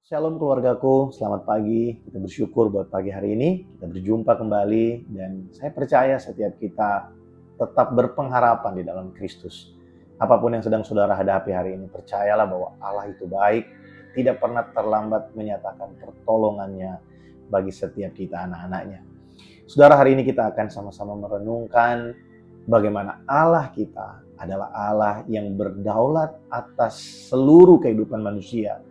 Shalom keluargaku, selamat pagi. Kita bersyukur buat pagi hari ini. Kita berjumpa kembali dan saya percaya setiap kita tetap berpengharapan di dalam Kristus. Apapun yang sedang saudara hadapi hari ini, percayalah bahwa Allah itu baik, tidak pernah terlambat menyatakan pertolongannya bagi setiap kita anak-anaknya. Saudara, hari ini kita akan sama-sama merenungkan bagaimana Allah kita adalah Allah yang berdaulat atas seluruh kehidupan manusia.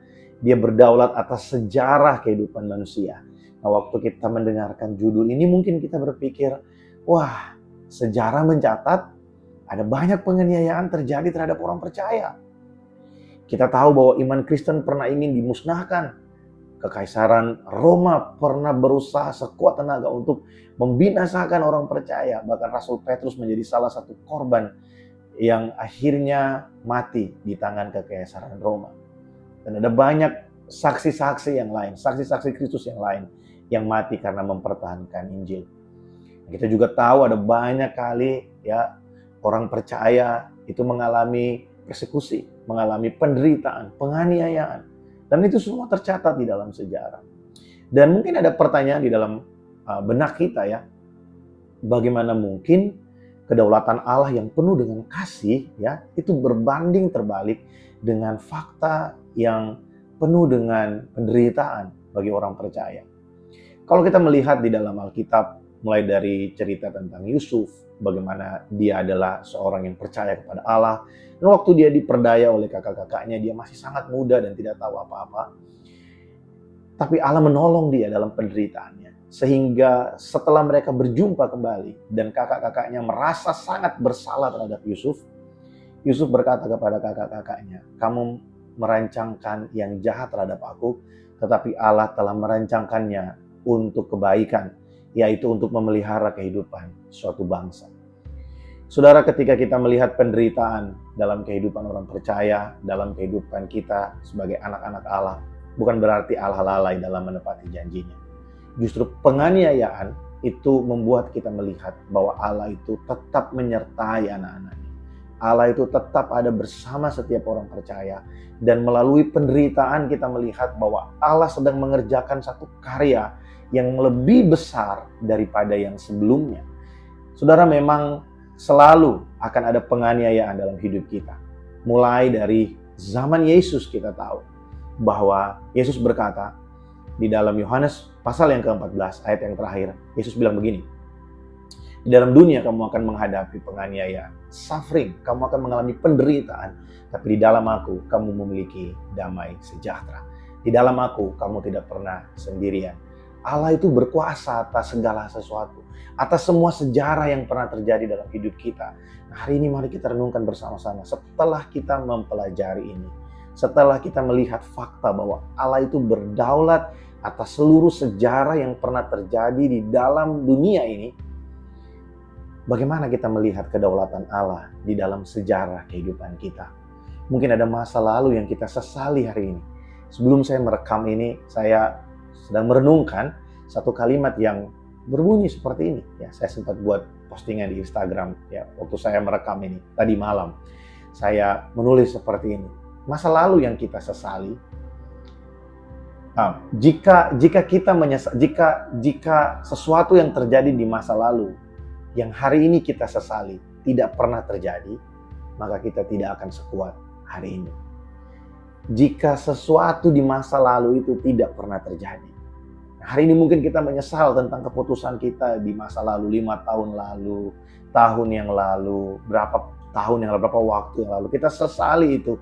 Dia berdaulat atas sejarah kehidupan manusia. Nah, waktu kita mendengarkan judul ini mungkin kita berpikir, wah, sejarah mencatat ada banyak penganiayaan terjadi terhadap orang percaya. Kita tahu bahwa iman Kristen pernah ingin dimusnahkan. Kekaisaran Roma pernah berusaha sekuat tenaga untuk membinasakan orang percaya. Bahkan Rasul Petrus menjadi salah satu korban yang akhirnya mati di tangan kekaisaran Roma. Dan ada banyak saksi-saksi yang lain, saksi-saksi Kristus yang lain yang mati karena mempertahankan Injil. Kita juga tahu ada banyak kali ya orang percaya itu mengalami persekusi, mengalami penderitaan, penganiayaan. Dan itu semua tercatat di dalam sejarah. Dan mungkin ada pertanyaan di dalam benak kita ya, bagaimana mungkin kedaulatan Allah yang penuh dengan kasih ya itu berbanding terbalik dengan fakta yang penuh dengan penderitaan bagi orang percaya. Kalau kita melihat di dalam Alkitab, mulai dari cerita tentang Yusuf, bagaimana dia adalah seorang yang percaya kepada Allah, dan waktu dia diperdaya oleh kakak-kakaknya, dia masih sangat muda dan tidak tahu apa-apa. Tapi Allah menolong dia dalam penderitaannya. Sehingga setelah mereka berjumpa kembali, dan kakak-kakaknya merasa sangat bersalah terhadap Yusuf, Yusuf berkata kepada kakak-kakaknya, kamu merancangkan yang jahat terhadap aku, tetapi Allah telah merancangkannya untuk kebaikan, yaitu untuk memelihara kehidupan suatu bangsa. Saudara, ketika kita melihat penderitaan dalam kehidupan orang percaya, dalam kehidupan kita sebagai anak-anak Allah, bukan berarti Allah lalai dalam menepati janjinya. Justru penganiayaan itu membuat kita melihat bahwa Allah itu tetap menyertai anak-anaknya. Allah itu tetap ada bersama setiap orang percaya. Dan melalui penderitaan kita melihat bahwa Allah sedang mengerjakan satu karya yang lebih besar daripada yang sebelumnya. Saudara, memang selalu akan ada penganiayaan dalam hidup kita. Mulai dari zaman Yesus kita tahu bahwa Yesus berkata di dalam Yohanes pasal yang ke-14 ayat yang terakhir, Yesus bilang begini, di dalam dunia kamu akan menghadapi penganiayaan, suffering, kamu akan mengalami penderitaan, tapi di dalam aku kamu memiliki damai sejahtera. Di dalam aku kamu tidak pernah sendirian. Allah itu berkuasa atas segala sesuatu, atas semua sejarah yang pernah terjadi dalam hidup kita. Nah, hari ini mari kita renungkan bersama-sama. Setelah kita mempelajari ini, setelah kita melihat fakta bahwa Allah itu berdaulat atas seluruh sejarah yang pernah terjadi di dalam dunia ini, bagaimana kita melihat kedaulatan Allah di dalam sejarah kehidupan kita? Mungkin ada masa lalu yang kita sesali hari ini. Sebelum saya merekam ini, saya sedang merenungkan satu kalimat yang berbunyi seperti ini. Ya, saya sempat buat postingan di Instagram ya waktu saya merekam ini tadi malam. Saya menulis seperti ini. Masa lalu yang kita sesali. Jika sesuatu yang terjadi di masa lalu yang hari ini kita sesali tidak pernah terjadi, maka kita tidak akan sekuat hari ini. Jika sesuatu di masa lalu itu tidak pernah terjadi, hari ini mungkin kita menyesal tentang keputusan kita di masa lalu, 5 tahun lalu, tahun yang lalu, berapa tahun yang lalu, berapa waktu yang lalu. Kita sesali itu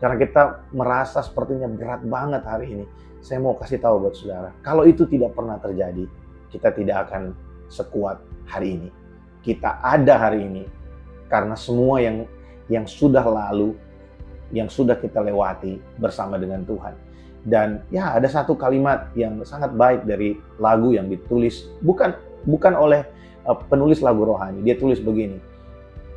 karena kita merasa sepertinya berat banget hari ini. Saya mau kasih tahu buat saudara, kalau itu tidak pernah terjadi, kita tidak akan sekuat hari ini. Kita ada hari ini karena semua yang sudah lalu, yang sudah kita lewati bersama dengan Tuhan. Dan ya, ada satu kalimat yang sangat baik dari lagu yang ditulis bukan oleh penulis lagu rohani. Dia tulis begini,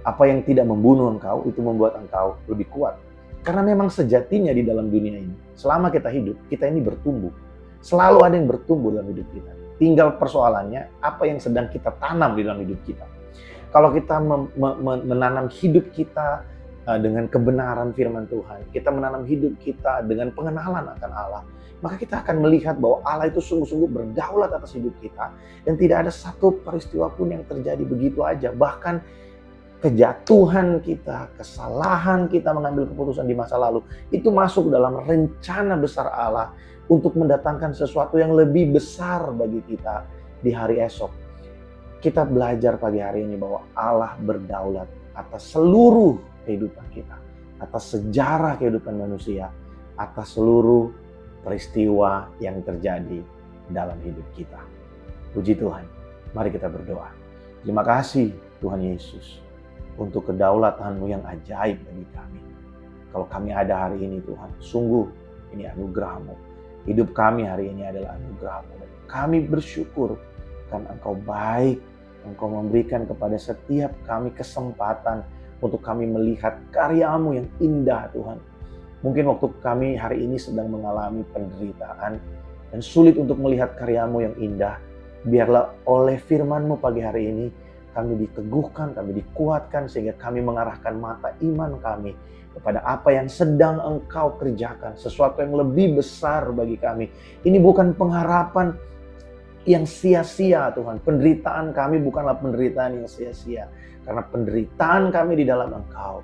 apa yang tidak membunuh engkau itu membuat engkau lebih kuat. Karena memang sejatinya di dalam dunia ini, selama kita hidup, kita ini bertumbuh. Selalu ada yang bertumbuh dalam hidup kita. Tinggal persoalannya, apa yang sedang kita tanam di dalam hidup kita. Kalau kita menanam hidup kita dengan kebenaran firman Tuhan, kita menanam hidup kita dengan pengenalan akan Allah, maka kita akan melihat bahwa Allah itu sungguh-sungguh berdaulat atas hidup kita. Dan tidak ada satu peristiwa pun yang terjadi begitu aja. Bahkan kejatuhan kita, kesalahan kita mengambil keputusan di masa lalu, itu masuk dalam rencana besar Allah untuk mendatangkan sesuatu yang lebih besar bagi kita di hari esok. Kita belajar pagi hari ini bahwa Allah berdaulat atas seluruh kehidupan kita, atas sejarah kehidupan manusia, atas seluruh peristiwa yang terjadi dalam hidup kita. Puji Tuhan, mari kita berdoa. Terima kasih Tuhan Yesus untuk kedaulatan-Mu yang ajaib bagi kami. Kalau kami ada hari ini Tuhan, sungguh ini anugerah-Mu. Hidup kami hari ini adalah anugerah-Mu. Dan kami bersyukur karena Engkau baik, Engkau memberikan kepada setiap kami kesempatan untuk kami melihat karya-Mu yang indah Tuhan. Mungkin waktu kami hari ini sedang mengalami penderitaan dan sulit untuk melihat karya-Mu yang indah, biarlah oleh firman-Mu pagi hari ini kami diteguhkan, kami dikuatkan sehingga kami mengarahkan mata iman kami kepada apa yang sedang Engkau kerjakan, sesuatu yang lebih besar bagi kami. Ini bukan pengharapan yang sia-sia Tuhan. Penderitaan kami bukanlah penderitaan yang sia-sia, karena penderitaan kami di dalam Engkau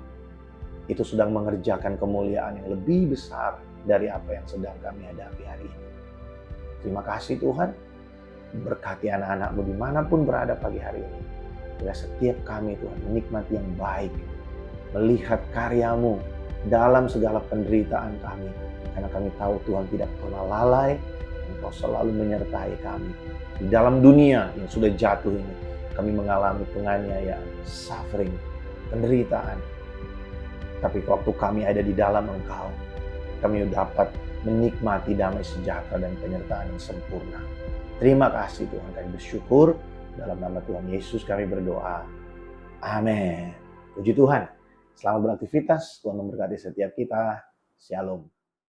itu sedang mengerjakan kemuliaan yang lebih besar dari apa yang sedang kami hadapi hari ini. Terima kasih Tuhan. Berkati anak-anak-Mu dimanapun berada pagi hari ini. Bila setiap kami Tuhan menikmati yang baik, melihat karya-Mu dalam segala penderitaan kami. Karena kami tahu Tuhan tidak pernah lalai, Engkau selalu menyertai kami. Di dalam dunia yang sudah jatuh ini, kami mengalami penganiayaan, suffering, penderitaan. Tapi waktu kami ada di dalam Engkau, kami dapat menikmati damai sejahtera dan penyertaan yang sempurna. Terima kasih Tuhan, kami bersyukur. Dalam nama Tuhan Yesus kami berdoa. Amin. Puji Tuhan. Selamat beraktivitas. Tuhan memberkati setiap kita. Shalom.